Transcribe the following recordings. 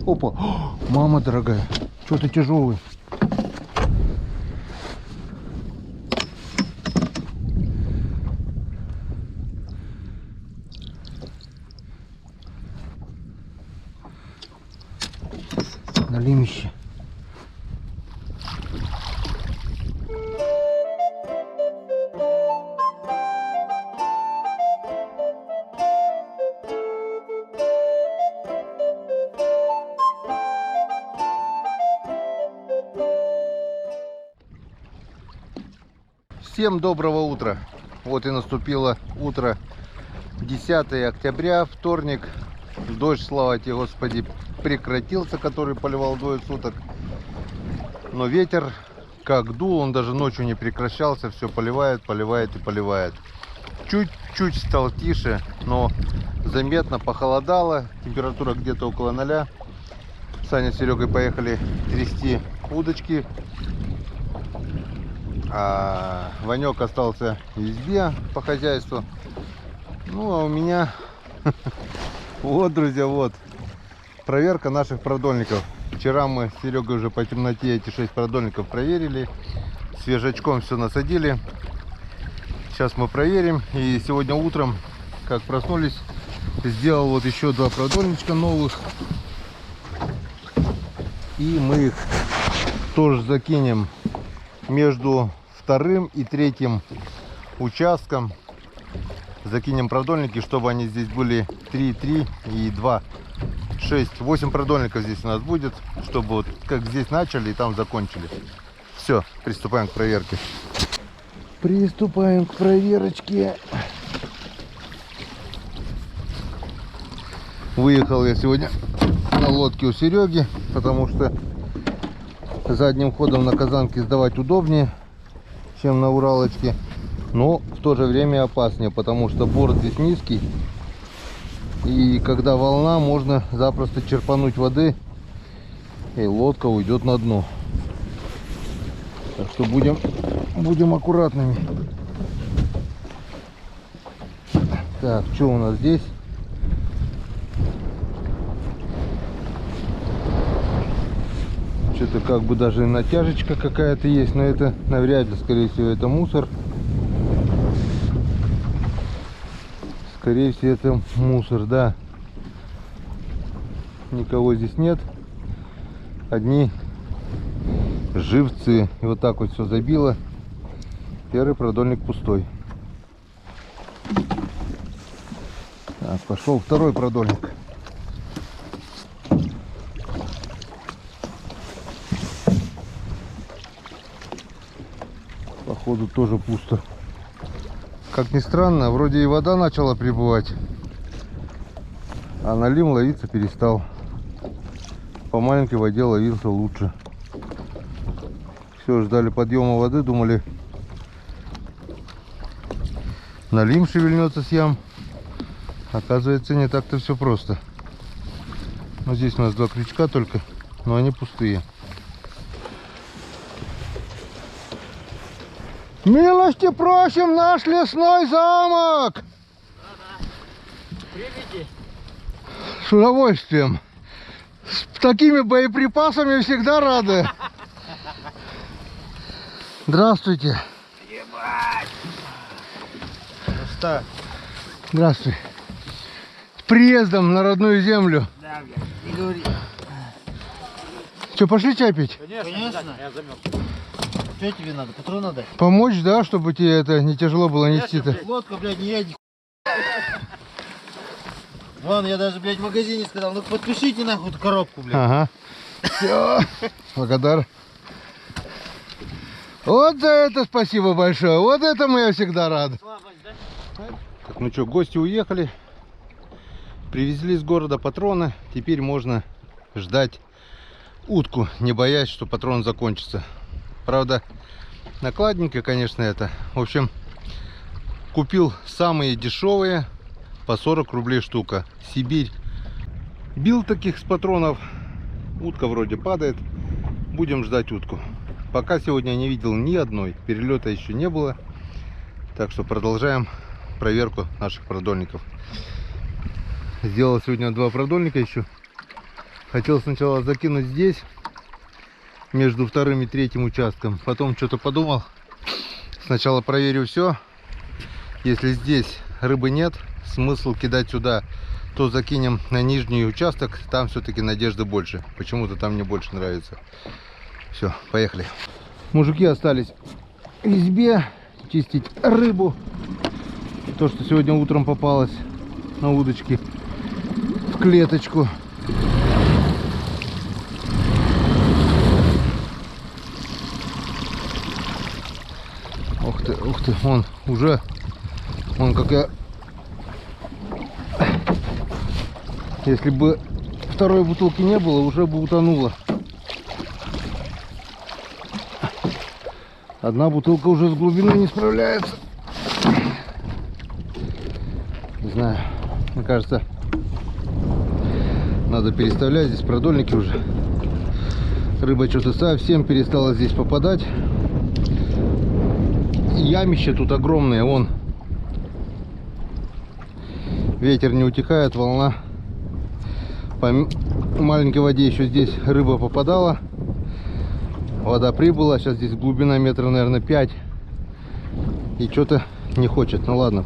Опа, о, мама дорогая, что ты тяжелый. Налимище. Всем доброго утра. Вот и наступило утро 10 октября, вторник. Дождь, слава тебе, Господи, прекратился, который поливал двое суток. Но ветер как дул, он даже ночью не прекращался, все поливает, поливает и поливает. Чуть-чуть стал тише, но заметно похолодало, температура где-то около 0. Саня с Серегой поехали трясти удочки, а Ванек остался в избе по хозяйству. Ну а у меня вот, друзья, вот проверка наших продольников. Вчера мы с Серегой уже по темноте эти 6 продольников проверили, свежачком все насадили. Сейчас мы проверим. И сегодня утром, как проснулись, сделал вот еще 2 продольничка новых, и мы их тоже закинем между вторым и третьим участком. Закинем продольники, чтобы они здесь были 3,3 и 2, 6, 8 продольников здесь у нас будет, чтобы вот как здесь начали и там закончили. Все, приступаем к проверке. Приступаем к проверочке. Выехал я сегодня на лодке у Сереги, потому что задним ходом на казанке сдавать удобнее, чем на Уралочке. Но в то же время опаснее, потому что борт здесь низкий. И когда волна, можно запросто черпануть воды, и лодка уйдет на дно. Так что будем аккуратными. Так, что у нас здесь? Что-то как бы даже натяжечка какая-то есть, но это навряд ли, скорее всего, это мусор. Скорее всего, это мусор, да. Никого здесь нет. Одни живцы. И вот так вот все забило. Первый продольник пустой. Так, пошел второй продольник. Походу тоже пусто. Как ни странно, вроде и вода начала прибывать, а налим ловиться перестал. По маленькой воде ловился лучше. Все, ждали подъема воды, думали, налим шевельнется с ям. Оказывается, не так-то все просто. Но здесь у нас 2 крючка только, но они пустые. Милости просим, наш лесной замок! Приведи. С удовольствием. С такими боеприпасами всегда рады. Здравствуйте. Ебать! Что? Здравствуй. С приездом на родную землю. Да, блядь, не говори. Что, пошли чай пить? Конечно. Я замёрз. Что тебе надо? Патрон надо? Помочь, да, чтобы тебе это не тяжело было нести-то. Лодка, блядь, не я, ни Вон, я даже, блядь, в магазине сказал, ну подпишите нахуй эту коробку, блядь. Ага. Все. Благодар. Вот за это спасибо большое. Вот этому я всегда рад. Так, ну что, гости уехали. Привезли из города патроны. Теперь можно ждать утку, не боясь, что патрон закончится. Правда, накладненько, конечно, это. В общем, купил самые дешевые по 40 рублей штука. Сибирь. Бил таких с патронов. Утка вроде падает. Будем ждать утку. Пока сегодня я не видел ни одной. Перелета еще не было. Так что продолжаем проверку наших продольников. Сделал сегодня 2 продольника еще. Хотел сначала закинуть здесь, между вторым и третьим участком. Потом что-то подумал. Сначала проверю все. Если здесь рыбы нет, смысл кидать сюда. То закинем на нижний участок. Там все-таки надежды больше. Почему-то там мне больше нравится. Все, поехали. Мужики остались в избе чистить рыбу. То, что сегодня утром попалось на удочке в клеточку. Ух ты, он как я... Если бы второй бутылки не было, уже бы утонула. Одна бутылка уже с глубиной не справляется. Не знаю, мне кажется, надо переставлять здесь продольники уже. Рыба что-то совсем перестала здесь попадать. Ямище тут огромное, вон. Ветер не утихает, волна. По маленькой воде еще здесь рыба попадала. Вода прибыла, сейчас здесь глубина метра, наверное, 5. И что-то не хочет. Ну ладно,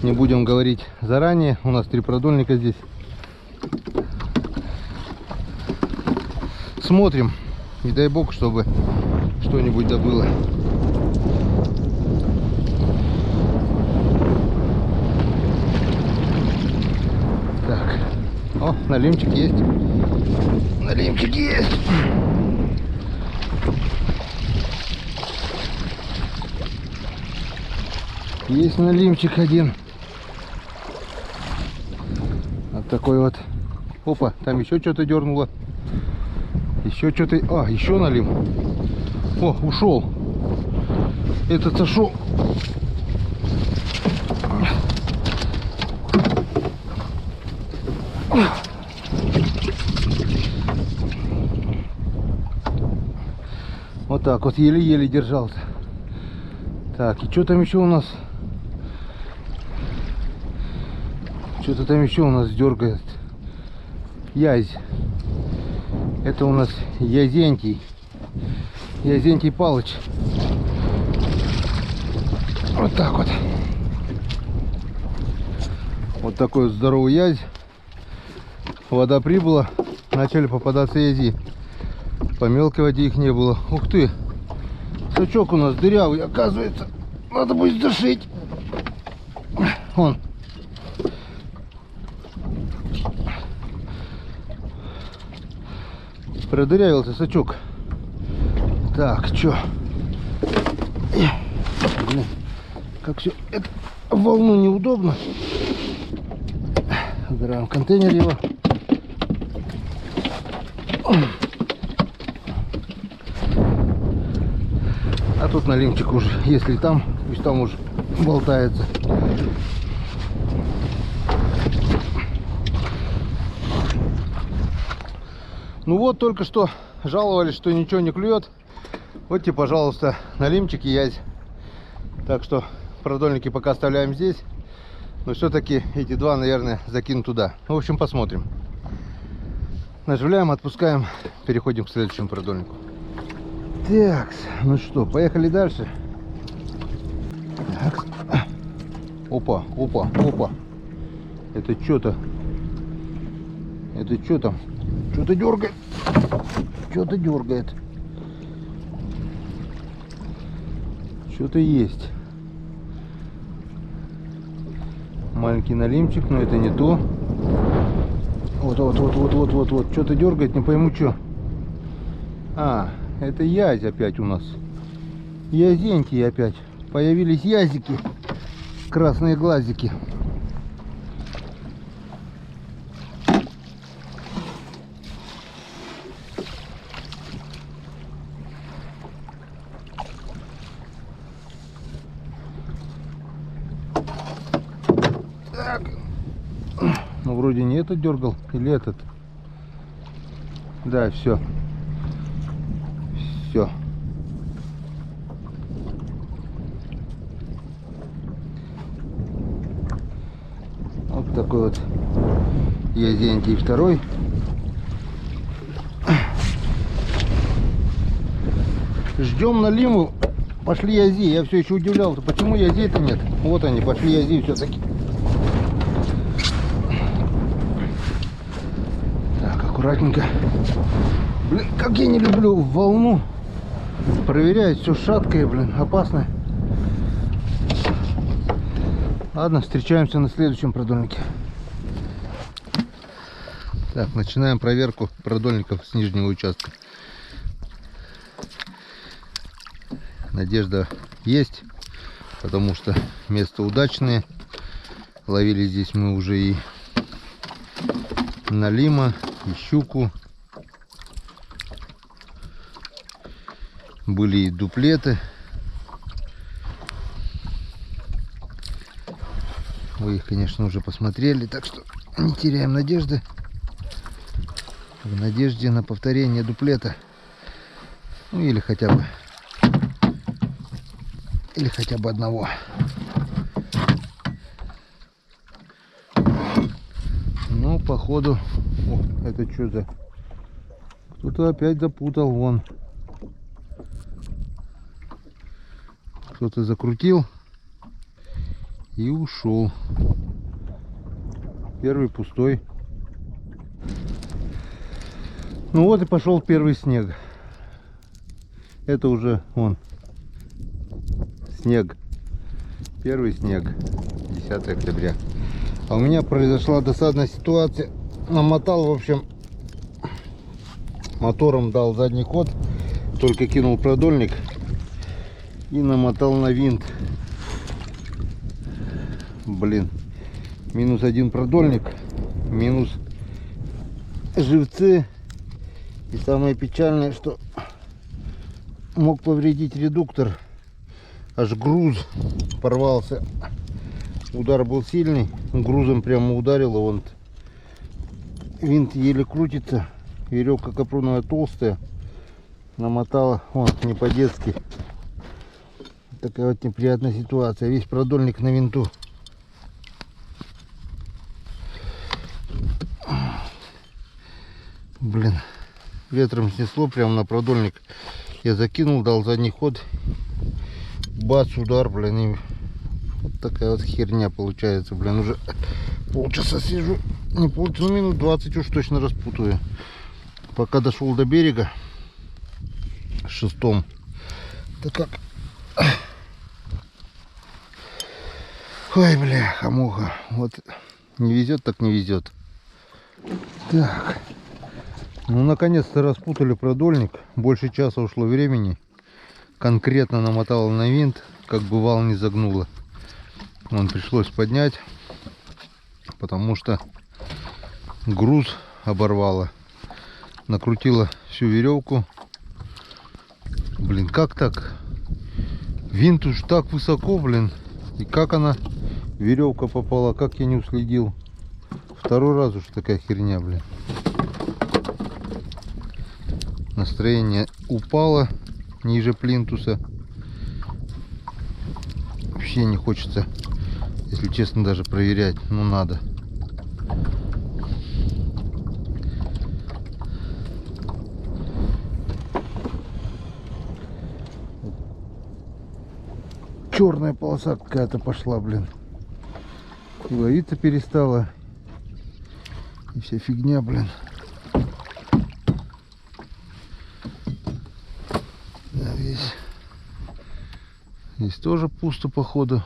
не будем говорить заранее. У нас 3 продольника здесь. Смотрим. Не дай бог, чтобы что-нибудь добыло. Так. О, налимчик есть. Налимчик есть. Есть налимчик один. Вот такой вот. Опа, там еще что-то дернуло. Еще что-то. А, еще налим. О, ушел. Этот сошел. Вот так вот, еле-еле держался. Так, и что там еще у нас? Что-то там еще у нас дергает. Язь. Это у нас Язентий. Язентий Палыч. Вот так вот. Вот такой вот здоровый язь. Вода прибыла. Начали попадаться язи. По мелкой воде их не было. Ух ты. Сачок у нас дырявый, оказывается. Надо будет зашить. Вон. Продырявился сачок. Так, что? Блин, как все это в волну неудобно. Убираем контейнер его. А тут налимчик уже, если там, пусть там уже болтается. Ну вот, только что жаловались, что ничего не клюет. Вот тебе, пожалуйста, налимчик и язь. Так что продольники пока оставляем здесь. Но все-таки эти два, наверное, закину туда. В общем, посмотрим. Наживляем, отпускаем, переходим к следующему продольнику. Так, ну что, поехали дальше. Так. Опа, опа, опа. Это что-то. Это что там? Что-то дергает. Что-то дергает. Что-то есть. Маленький налимчик, но это не то. Вот. Что-то дергает, не пойму что. А, это язь опять у нас. Язенький опять. Появились язики. Красные глазики. Так. Ну, вроде не этот дергал. Или этот. Да, все. Все. Вот такой вот Язентий второй. Ждем налиму. Пошли язи. Я все еще удивлялся, почему язей-то нет. Вот они, пошли язи все-таки. Так, аккуратненько. Блин, как я не люблю волну. Проверяет, все шаткое, блин, опасно. Ладно, встречаемся на следующем продольнике. Так, начинаем проверку продольников с нижнего участка. Надежда есть, потому что место удачное. Ловили здесь мы уже и налима, и щуку. Были и дуплеты. Вы их, конечно, уже посмотрели, так что не теряем надежды. В надежде на повторение дуплета. Ну или хотя бы одного. Ну, походу, о, это что за... Кто-то опять запутал, вон. Кто-то закрутил и ушел. Первый пустой. Ну вот и пошел первый снег. Это уже он. Снег. Первый снег. 10 октября. А у меня произошла досадная ситуация. Намотал, в общем, мотором дал задний ход. Только кинул продольник и намотал на винт. Блин. Минус один продольник. Минус живцы. И самое печальное, что мог повредить редуктор. Аж груз порвался. Удар был сильный. Грузом прямо ударило. Вон винт еле крутится. Веревка капроновая толстая. Намотала. Вон, не по-детски. Такая вот неприятная ситуация. Весь продольник на винту. Блин. Ветром снесло прямо на продольник. Я закинул, дал задний ход. Бац, удар, блин. И вот такая вот херня получается, блин. Уже полчаса сижу. Не полчаса, ну минут 20 уж точно распутаю. Пока дошел до берега. Шестом. Да как... Ой, бля, хамуха. Вот не везет, так не везет. Так. Ну, наконец-то распутали продольник. Больше часа ушло времени. Конкретно намотало на винт, как бы вал не загнуло. Вон, пришлось поднять, потому что груз оборвало. Накрутила всю веревку. Блин, как так? Винт уж так высоко, блин. И как она, веревка попала, как я не уследил. Второй раз уж такая херня, блин. Настроение упало ниже плинтуса. Вообще не хочется, если честно, даже проверять. Ну надо. Черная полоса какая-то пошла, блин. И ловиться перестала. И вся фигня, блин. Да, здесь тоже пусто, походу.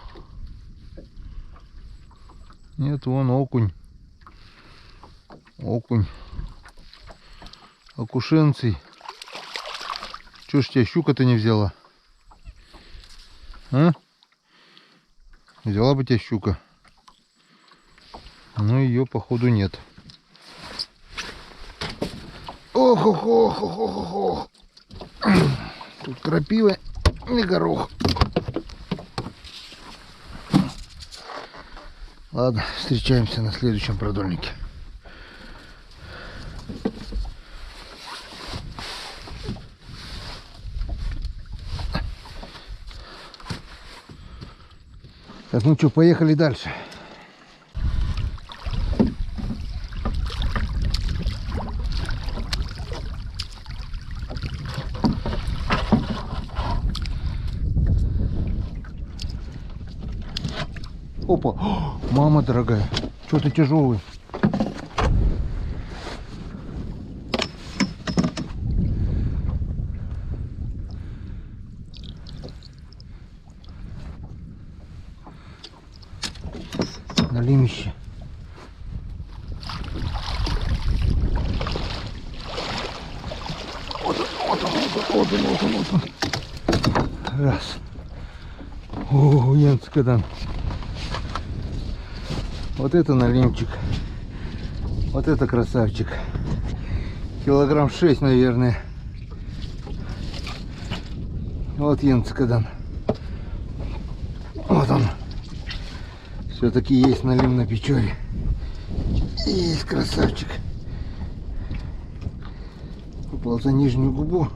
Нет, вон окунь. Окунь. Окушенций. Чё ж тебя щука-то не взяла? А? Взяла бы тебя щука. Но ее, походу, нет. Ох, ох, ох, ох, ох, ох. Тут крапива и горох. Ладно, встречаемся на следующем продольнике. Так, ну что, поехали дальше. Опа. О, мама дорогая. Что ты тяжелый? Налимище. Вот он. Раз. О, Янцкадан. Вот это налимчик. Вот это красавчик. Килограмм 6, наверное. Вот Янцкадан. Вот он. Все-таки есть налим на Печоре. Есть красавчик. Попал за нижнюю губу.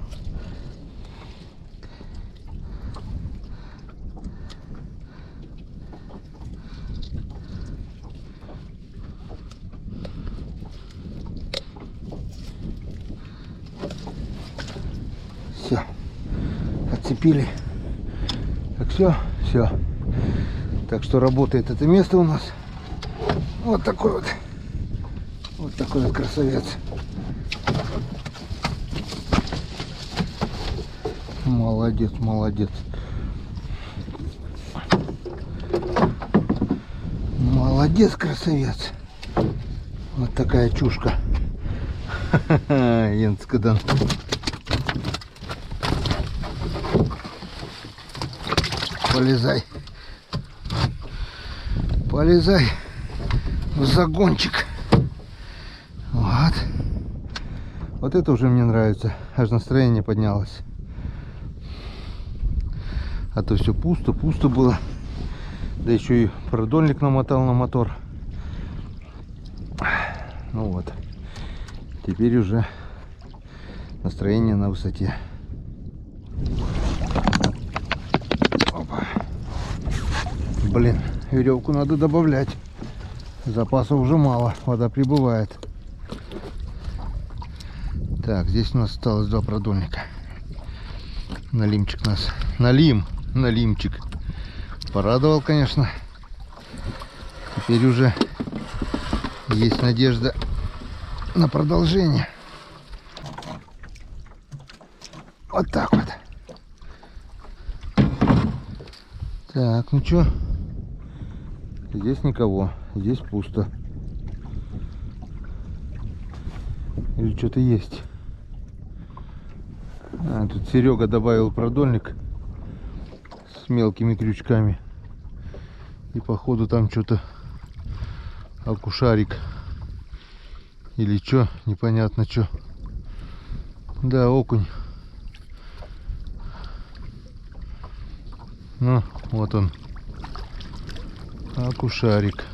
Все. Отцепили. Так, все. Так что работает это место у нас. Вот такой вот. Вот такой вот красавец. Молодец, молодец. Молодец, красавец. Вот такая чушка. Ха-ха-ха, Янцкадан. Полезай. Полезай в загончик. Вот. Вот это уже мне нравится. Аж настроение поднялось. А то все пусто было. Да еще и продольник намотал на мотор. Ну вот. Теперь уже настроение на высоте. Опа. Блин, веревку надо добавлять. Запаса уже мало. Вода прибывает. Так, здесь у нас осталось 2 продольника. Налимчик нас. Налимчик. Порадовал, конечно. Теперь уже есть надежда на продолжение. Вот так вот. Так, ну чё? Здесь никого. Здесь пусто. Или что-то есть? А, тут Серега добавил продольник с мелкими крючками. И походу там что-то окушарик. Или что, непонятно что. Да, окунь. Ну, вот он. Окушарик.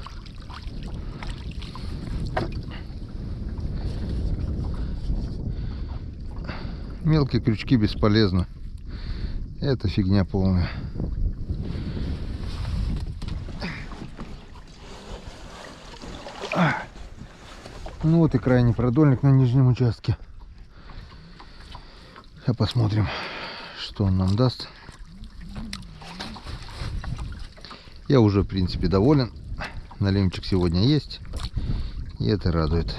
Мелкие крючки бесполезны. Это фигня полная. Ну вот и крайний продольник на нижнем участке. Сейчас посмотрим, что он нам даст. Я уже в принципе доволен. Налимчик сегодня есть. И это радует.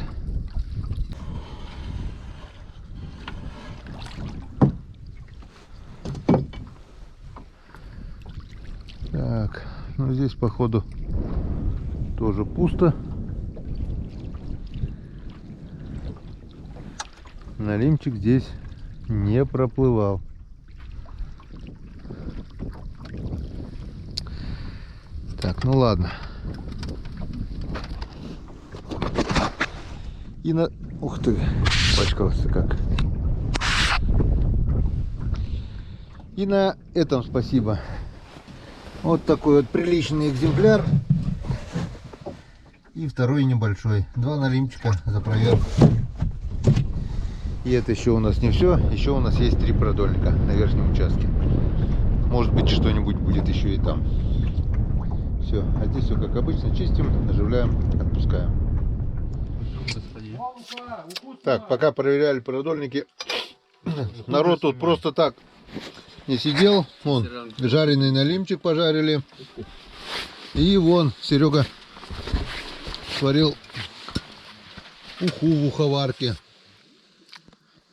Так, ну здесь походу тоже пусто. Налимчик здесь не проплывал. Так, ну ладно. И на... Ух ты, пачкался как. И на этом спасибо. Вот такой вот приличный экземпляр. И второй небольшой. 2 налимчика за проверку. И это еще у нас не все. Еще у нас есть 3 продольника на верхнем участке. Может быть, что-нибудь будет еще и там. Все. А здесь все как обычно. Чистим, оживляем, отпускаем. Так, пока проверяли продольники, народ тут просто так не сидел. Вон, жареный налимчик пожарили. И вон Серега сварил уху в уховарке.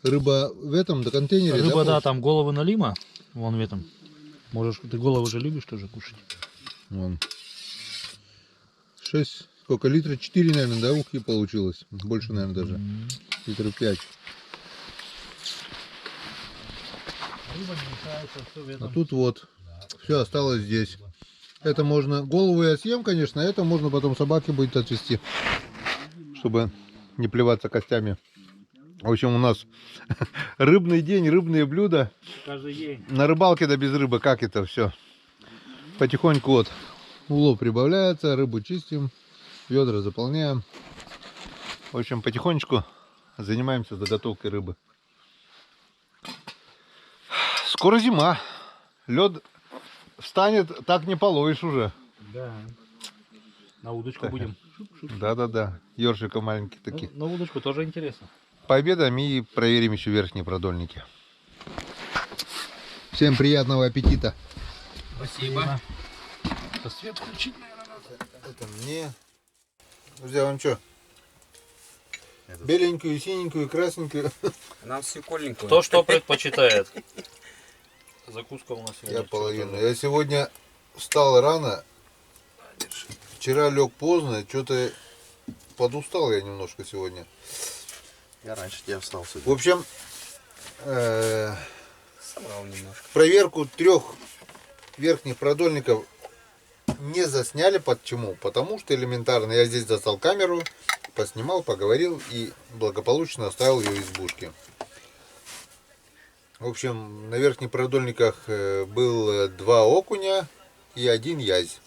Рыба в этом, до контейнере, Рыба, да, получится? там головы налима. Вон в этом. Можешь, ты голову же любишь тоже кушать. Вон. 6, сколько, литра? 4, наверное, да, ухи получилось? Больше, наверное, даже. Литров 5. Рыба не мешается, все в этом. А тут вот, все осталось здесь. Это можно, голову я съем, конечно, а это можно потом собаке будет отвезти, чтобы не плеваться костями. В общем, у нас рыбный день, рыбные блюда. Каждый день. На рыбалке да без рыбы, как это все? Потихоньку вот улов прибавляется, рыбу чистим, ведра заполняем. В общем, потихонечку занимаемся заготовкой рыбы. Скоро зима. Лед встанет, так не половишь уже. Да. На удочку будем. Да-да-да. Ёршика маленькие такие. На удочку тоже интересно. Пообедаем и проверим еще верхние продольники. Всем приятного аппетита. Спасибо. Свет включить, наверное, надо. Это мне. Друзья, вам что? Беленькую, синенькую, красненькую. Нам свекольненькую. Кто что предпочитает. Закуска у нас сегодня. Я половину. Я сегодня встал рано. Вчера лег поздно. Что-то подустал я немножко сегодня. Я раньше тебя встал В сегодня. общем, Собрал немножко. проверку 3 верхних продольников не засняли. Почему? Потому что элементарно я здесь достал камеру, поснимал, поговорил и благополучно оставил ее в избушке. В общем, на верхних продольниках был 2 окуня и 1 язь.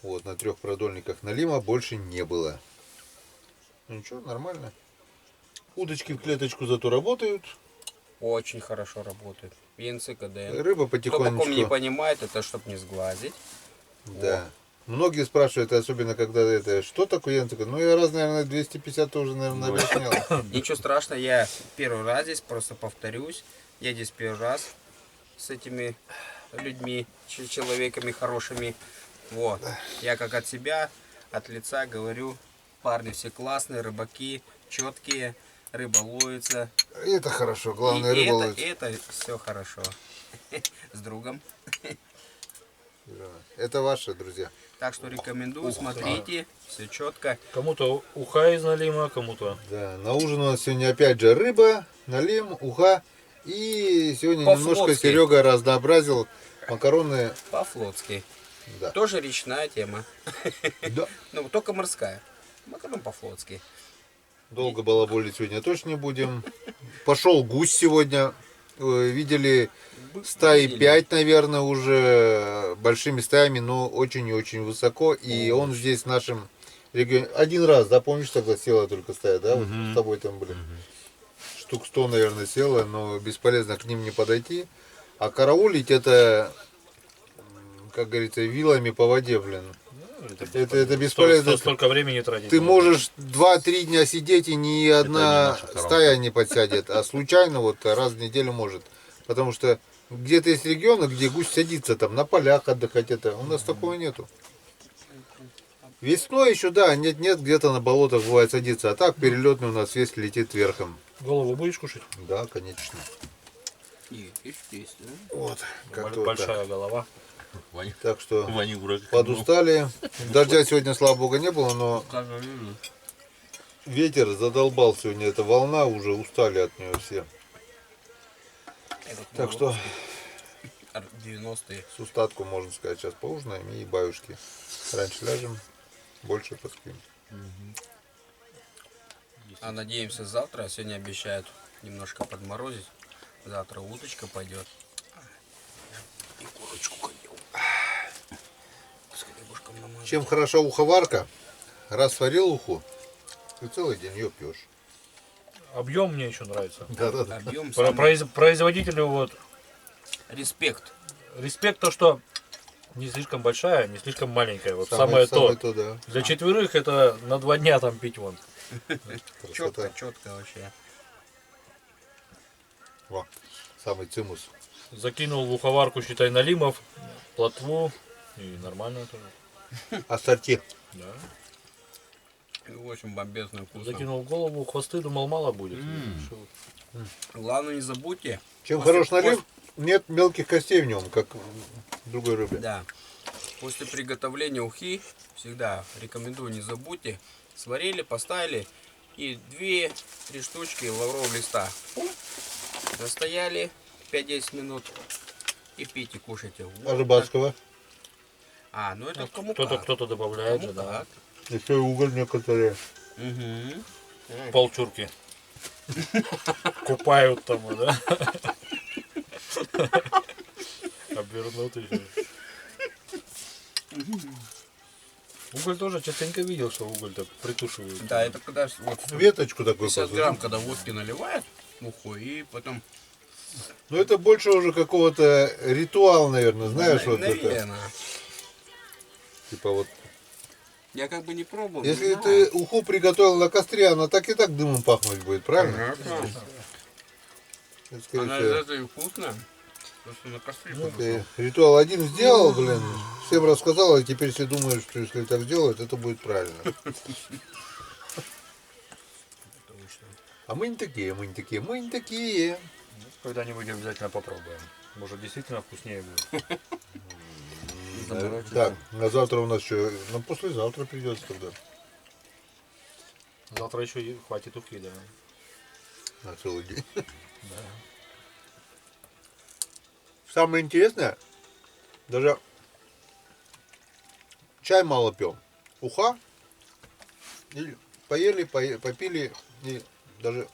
Вот, на 3 продольниках налима больше не было. Ну ничего, нормально. Удочки в клеточку зато работают. Очень хорошо работает. Венцы КДН. Рыба Кто поком не потихонечку. понимает, это чтобы не сглазить. Да. Многие спрашивают, особенно когда это, что такое янцика? Ну я раз, наверное, 250 тоже, наверное, объяснял. Ничего страшного, я первый раз здесь, просто повторюсь. Я здесь первый раз с этими людьми, человеками хорошими. Вот. Я как от себя, от лица говорю, парни все классные, рыбаки, четкие, рыба ловится. Это хорошо, главное И рыба ловится. это все хорошо. С другом. Это ваши, друзья. Так что рекомендую, смотрите, все четко. Кому-то уха из налима, кому-то. Да, на ужин у нас сегодня опять же рыба, налим, уха. И сегодня немножко По-флотски. Серега разнообразил макароны. По-флотски. Да. Тоже речная тема. Да. Ну, только морская. Макарон по-флотски. Долго балаболить сегодня точно не будем. Пошел гусь сегодня. Видели стаи 5, наверное, уже большими стаями, но очень и очень высоко. И он здесь в нашем регионе. Один раз, да, помнишь, тогда села только стая, да? Вот с тобой там, блин. Штук 100, наверное, села, но бесполезно к ним не подойти. А караулить это, как говорится, вилами по воде, блин. Это бесполезно. Столько времени тратить. Ты можешь 2-3 дня сидеть, и ни одна наша коровка. стая не подсядет, а случайно вот раз в неделю может. Потому что где-то есть регионы, где гусь садится там на полях отдыхать, это у нас такого нету. Весной еще, да, нет, где-то на болотах бывает садиться, а так перелетный у нас весь летит верхом. Голову будешь кушать? Да, конечно. Есть, да? Вот, как-то вот Большая голова. так. Так что Ванюра. подустали. Дождя сегодня, слава богу, не было, но ветер задолбал сегодня, эта волна, уже устали от нее все. Так что 90-е. с устатку, можно сказать, сейчас поужинаем и баюшки. Раньше ляжем, больше поспим. А надеемся завтра, сегодня обещают немножко подморозить. Завтра уточка пойдет. И курочку хотел. С хлебушком намазать. Чем хороша уховарка, раз сварил уху, ты целый день ее пьешь. Объем мне еще нравится. Да-да-да. Объем Производителю вот респект. респект то, что не слишком большая, не слишком маленькая. Вот самое то. да. Для 4 это на 2 дня там пить вон. Четко, четко вообще. Во, самый цимус. Закинул в уховарку, считай, налимов, плотву, И нормально тоже. Ассорти. Да. И очень бомбезно вкусно. Закинул голову, хвосты, думал, мало будет. Решил. Главное, не забудьте. Чем После- хорош налив, нет мелких костей в нем, как в другой рыбе. Да. После приготовления ухи всегда рекомендую, не забудьте. Сварили, поставили и 2-3 штучки лаврового листа. Пум. Настояли 5-10 минут и пейте, кушайте. А Вот рыбацкого? так. А, ну это кому Кто-то как. кто-то добавляет Кому же, да. как. Еще и уголь некоторые. Мгм. Полчурки. Купают там, да? Обвернут еще. Уголь тоже частенько видел, что уголь-то притушивают. Да, это когда вот Веточку такую 50 просто. грамм, когда водки наливают уху, и потом, Ну это больше уже какого-то ритуал, наверное, знаешь, вот это. наверное. Типа вот. Я как бы не пробовал. Если не ты знаю. уху приготовил на костре, она так и так дымом пахнуть будет, правильно? Конечно. Это, скорее Она всего, из этой вкусная. Просто на костре ты ритуал один сделал, блин, всем рассказал, и теперь все думают, что если так сделают, это будет правильно. А мы не такие, мы не такие, мы не такие. Когда-нибудь обязательно попробуем. Может, действительно вкуснее будет. Так, а завтра у нас еще, ну послезавтра придется тогда. Завтра еще и хватит ухи, да. На целый день. Самое интересное, даже чай мало пьем. Уха, и поели, попили, и даже,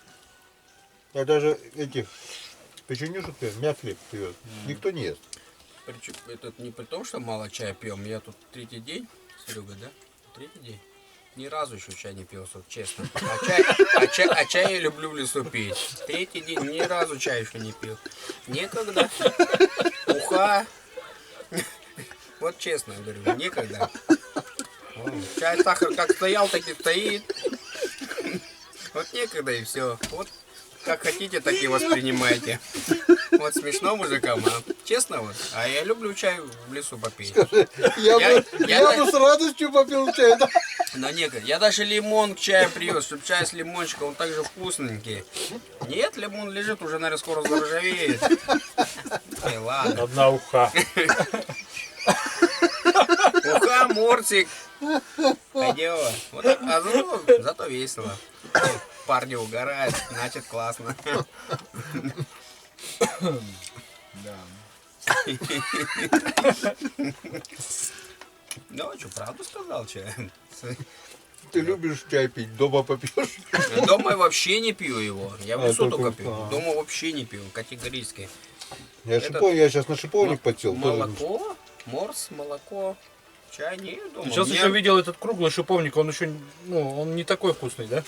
я даже этих печенюшек, мяфли пьет. Никто не ест. Причем это не при том, что мало чая пьем. Я тут 3-й день, Серега, да? 3-й день. Ни разу еще чай не пил, вот честно. А чай я люблю в лесу пить. 3-й день, ни разу чай еще не пил. Некогда. Уха. Вот честно говорю, некогда. Чай, сахар как стоял, так и стоит. Вот некогда и все. Вот как хотите, так и воспринимайте. Вот смешно мужикам, а честно вот. А я люблю чай в лесу попить. Я я- бы с радостью попил чай. Да? Но некогда. Я даже лимон к чаю привез, чтобы чай с лимончиком, он также вкусненький. Нет, лимон лежит, уже, наверное, скоро заржавеет. Эй, ладно. Одна уха. Уха, мортик. Пойдет. Вот, зато весело. Парни угорают, значит классно. Ну, а что, правду сказал, чай? Ты любишь чай пить, дома попьешь. Дома я вообще не пью его. Я в лесу только только- пью. Дома вообще не пью, категорически. Я сейчас на шиповник подсел. тоже. Молоко, морс, молоко, чай не дома. Сейчас Мне- еще видел этот круглый шиповник, он еще, ну, он не такой вкусный, да?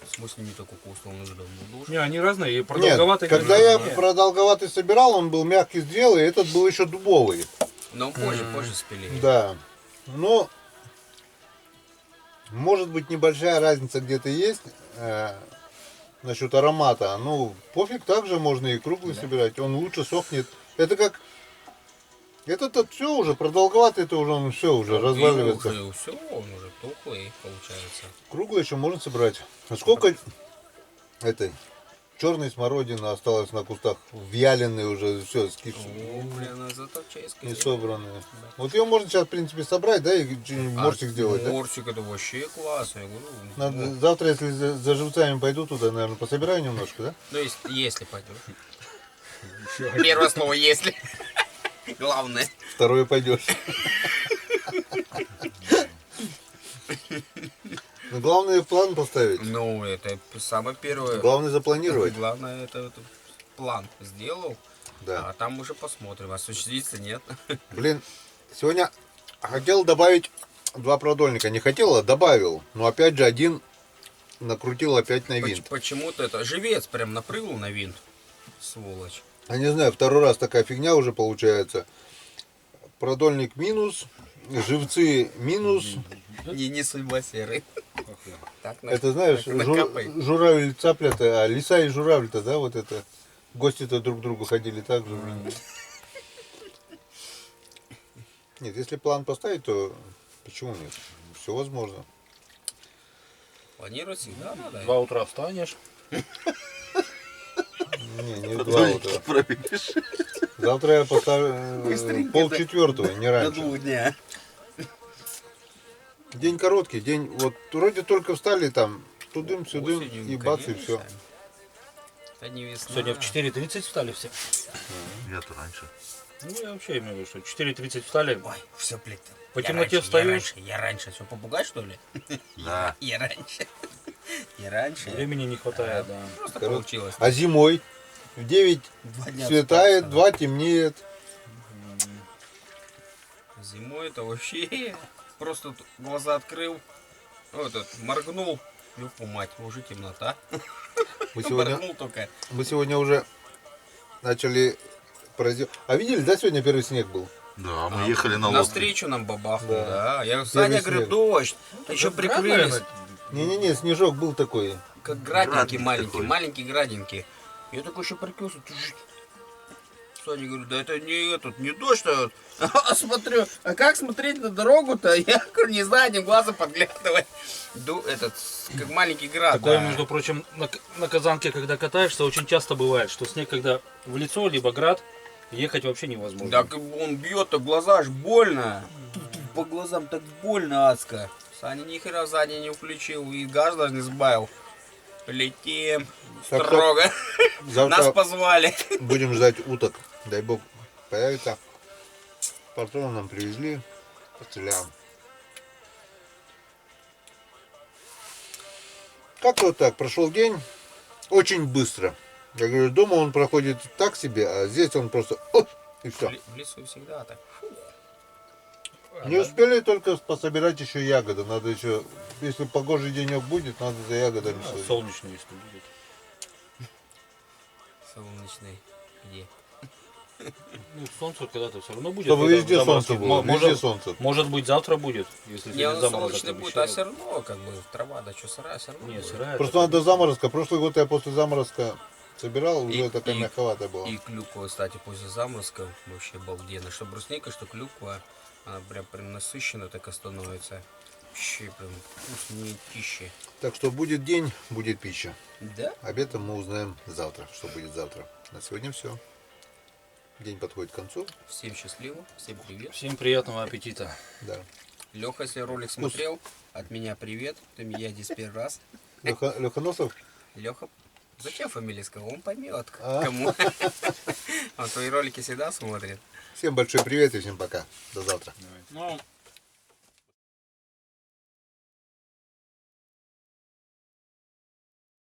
В смысле не такой вкусный, он уже давно был. Не, они разные, и Нет, продолговатые. когда я продолговатый собирал, он был мягкий зрелый, этот был еще дубовый. Но позже спили. Да. Но может быть небольшая разница где-то есть насчет аромата. Ну, пофиг, также можно и круглый собирать. Он лучше сохнет. Это как. Это все уже, продолговатый, это уже он все уже разваливается. Все, он уже тухлый получается. Круглый еще можно собрать. А сколько этой черной смородины осталось на кустах? Вяленые уже, все, О, блин, а зато чай не скорее. собранные. Вот ее можно сейчас, в принципе, собрать, да, и что-нибудь морсик сделать, да? Морсик это вообще классно. Я говорю, Надо, завтра, если за живцами пойду туда, наверное, пособираю немножко, да? ну, если пойдешь. Первое слово «если». Главное. Второе пойдешь. Но главное план поставить. Ну, это самое первое. Главное запланировать. Главное, это план сделал, Да. а там уже посмотрим, осуществится, нет. Блин, сегодня хотел добавить 2 продольника. Не хотел, а добавил. Но опять же один накрутил опять на винт. Почему-то это живец прям напрыгнул на винт. Сволочь. Я не знаю, второй раз такая фигня уже получается. Продольник минус, живцы минус. Не судьба серый. Так, Это знаешь, накапай. журавль цапля-то, а лиса и журавль-то, да, вот это. Гости-то друг к другу ходили так же. Нет, если план поставить, то почему нет? Все возможно. Планировать всегда надо. 2 утра встанешь. Не 2 утра. Завтра я поставлю полчетвертого, не До раньше. 2 дня. День короткий, день вот вроде только встали там, тудым-сюдым, Осенью, и бац, и конечно. все. Это не весна. Сегодня в 4:30 встали все. Я-то раньше. Ну, я вообще имею в виду, что в 4:30 встали. Ой, все, блядь. По темноте встаешь. Я раньше. Все, попугай, что ли? Да. Я раньше. Я раньше. Времени не хватает, да. Просто Короче, получилось. А зимой в 9 2 дня светает, спал, 2 темнеет. Зимой это вообще просто глаза открыл, вот этот, моргнул, ёпу мать, уже темнота. Моргнул только. Мы сегодня уже начали А видели, да, сегодня первый снег был? Да, мы ехали на лодке. Навстречу нам бабахнул, Да. да. Я, Саня, говорю, снег. дождь. Еще град, прикрылись. наверное. Не-не-не, снежок был такой. Как градинки Градник маленькие, такой. маленькие градинки. Я такой еще прикрылся. Саня, говорю, да это не этот, не дождь, а, а смотрю, а как смотреть на дорогу-то? Я говорю, не знаю, одним глазом подглядывай. Этот, как маленький град. Такое, да. между прочим, на Казанке, когда катаешься, очень часто бывает, что снег, когда в лицо, либо град, ехать вообще невозможно. Так он бьет-то, глаза аж больно. По глазам так больно адско. Саня ни хера сзади не включил и газ даже не сбавил. Летим Так что строго. Завтра Нас позвали. будем ждать уток. Дай бог появится. Патроны нам привезли. Постреляем. Как-то вот так. Прошел день. Очень быстро. Я говорю, дома он проходит так себе, а здесь он просто... Оп, и все. В лесу всегда так. Не успели только пособирать еще ягоды. Надо еще... Если погожий денек будет, надо за ягодами А, сходить. солнечный, если будет. Солнечный. Где? Ну, солнце когда-то все равно будет. Чтобы когда везде заморозки солнце было. будут. Везде солнце. Может быть, завтра будет, если Не, сегодня он заморозок солнечный будет, а обещают. все равно, как бы, трава, да что, сырая, все равно Не, будет. сырая. Просто такая. надо заморозка. Прошлый год я после заморозка собирал, уже такая мягковатая была. И клюква, кстати, после заморозка вообще обалденно. Что брусника, что клюква, она прям насыщенно так становится. Вообще прям вкуснее пищи. Так что будет день, будет пища. Да? Об этом мы узнаем завтра, что будет завтра. На сегодня все. День подходит к концу. Всем счастливо, всем привет. Всем приятного аппетита. Да. Леха, если ролик смотрел, от меня привет. Ты меня здесь первый раз. Леха Носов? Леха, зачем фамилию сказал? Он поймет, А. кому. Он твои ролики всегда смотрит. Всем большой привет и всем пока. До завтра. Ну,